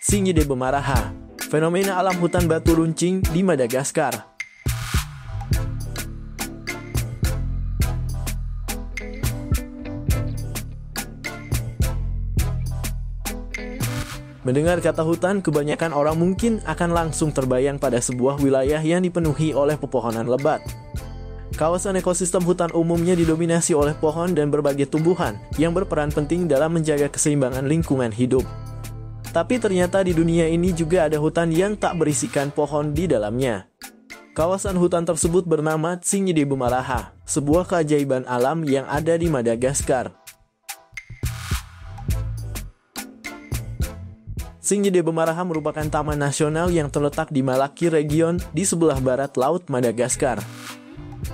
Singi de Bemaraha, fenomena alam hutan batu runcing di Madagaskar. Mendengar kata hutan, kebanyakan orang mungkin akan langsung terbayang pada sebuah wilayah yang dipenuhi oleh pepohonan lebat. Kawasan ekosistem hutan umumnya didominasi oleh pohon dan berbagai tumbuhan yang berperan penting dalam menjaga keseimbangan lingkungan hidup. Tapi ternyata di dunia ini juga ada hutan yang tak berisikan pohon di dalamnya. Kawasan hutan tersebut bernama Singi de Bemaraha, sebuah keajaiban alam yang ada di Madagaskar. Singi de Bemaraha merupakan taman nasional yang terletak di Malaki Region di sebelah barat Laut Madagaskar.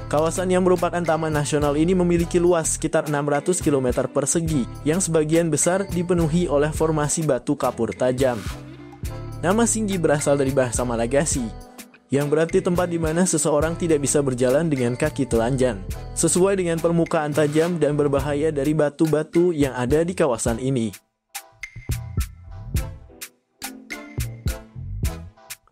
Kawasan yang merupakan taman nasional ini memiliki luas sekitar 600 km persegi yang sebagian besar dipenuhi oleh formasi batu kapur tajam. Nama Singi berasal dari bahasa Malagasy, yang berarti tempat di mana seseorang tidak bisa berjalan dengan kaki telanjang, sesuai dengan permukaan tajam dan berbahaya dari batu-batu yang ada di kawasan ini.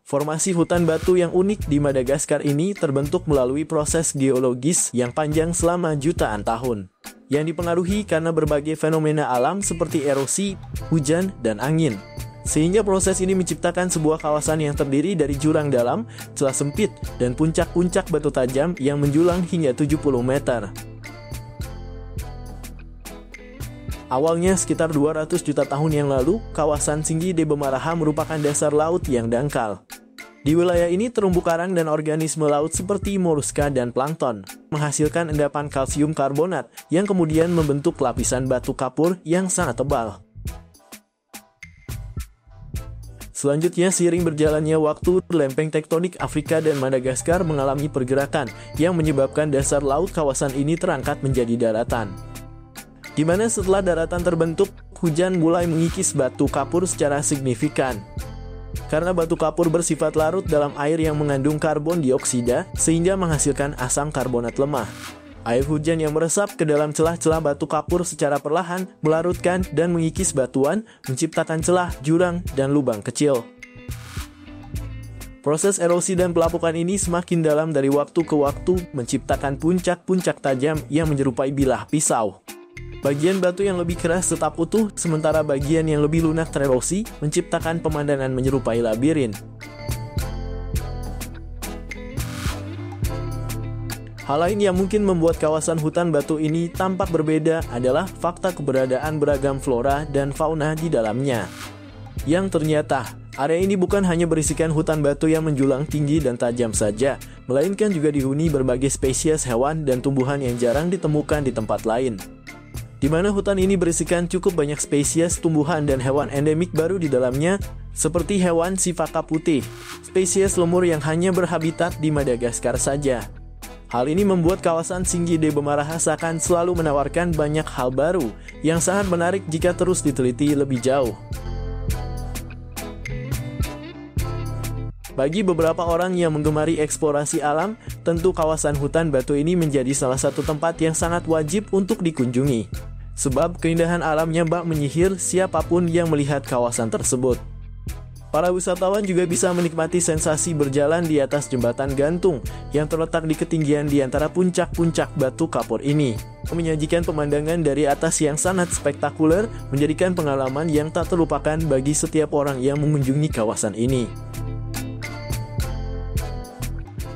Formasi hutan batu yang unik di Madagaskar ini terbentuk melalui proses geologis yang panjang selama jutaan tahun, yang dipengaruhi karena berbagai fenomena alam seperti erosi, hujan, dan angin. Sehingga proses ini menciptakan sebuah kawasan yang terdiri dari jurang dalam, celah sempit, dan puncak-puncak batu tajam yang menjulang hingga 70 meter. Awalnya sekitar 200 juta tahun yang lalu, kawasan Singi de Bemaraha merupakan dasar laut yang dangkal. Di wilayah ini terumbu karang dan organisme laut seperti moluska dan plankton menghasilkan endapan kalsium karbonat yang kemudian membentuk lapisan batu kapur yang sangat tebal. Selanjutnya, seiring berjalannya waktu, lempeng tektonik Afrika dan Madagaskar mengalami pergerakan yang menyebabkan dasar laut kawasan ini terangkat menjadi daratan. Di mana setelah daratan terbentuk, hujan mulai mengikis batu kapur secara signifikan. Karena batu kapur bersifat larut dalam air yang mengandung karbon dioksida, sehingga menghasilkan asam karbonat lemah. Air hujan yang meresap ke dalam celah-celah batu kapur secara perlahan melarutkan dan mengikis batuan, menciptakan celah, jurang, dan lubang kecil. Proses erosi dan pelapukan ini semakin dalam dari waktu ke waktu, menciptakan puncak-puncak tajam yang menyerupai bilah pisau. Bagian batu yang lebih keras tetap utuh, sementara bagian yang lebih lunak tererosi, menciptakan pemandangan menyerupai labirin. Hal lain yang mungkin membuat kawasan hutan batu ini tampak berbeda adalah fakta keberadaan beragam flora dan fauna di dalamnya. Yang ternyata, area ini bukan hanya berisikan hutan batu yang menjulang tinggi dan tajam saja, melainkan juga dihuni berbagai spesies hewan dan tumbuhan yang jarang ditemukan di tempat lain. Di mana hutan ini berisikan cukup banyak spesies tumbuhan dan hewan endemik baru di dalamnya, seperti hewan sifaka putih, spesies lemur yang hanya berhabitat di Madagaskar saja. Hal ini membuat kawasan Singi de Bemaraha seakan selalu menawarkan banyak hal baru, yang sangat menarik jika terus diteliti lebih jauh. Bagi beberapa orang yang menggemari eksplorasi alam, tentu kawasan hutan batu ini menjadi salah satu tempat yang sangat wajib untuk dikunjungi. Sebab keindahan alamnya bak menyihir siapapun yang melihat kawasan tersebut. Para wisatawan juga bisa menikmati sensasi berjalan di atas jembatan gantung yang terletak di ketinggian di antara puncak-puncak batu kapur ini. Menyajikan pemandangan dari atas yang sangat spektakuler, menjadikan pengalaman yang tak terlupakan bagi setiap orang yang mengunjungi kawasan ini.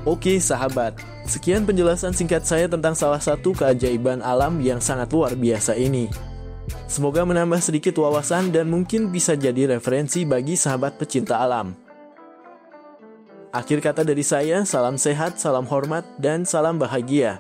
Oke sahabat, sekian penjelasan singkat saya tentang salah satu keajaiban alam yang sangat luar biasa ini. Semoga menambah sedikit wawasan dan mungkin bisa jadi referensi bagi sahabat pecinta alam. Akhir kata dari saya, salam sehat, salam hormat, dan salam bahagia.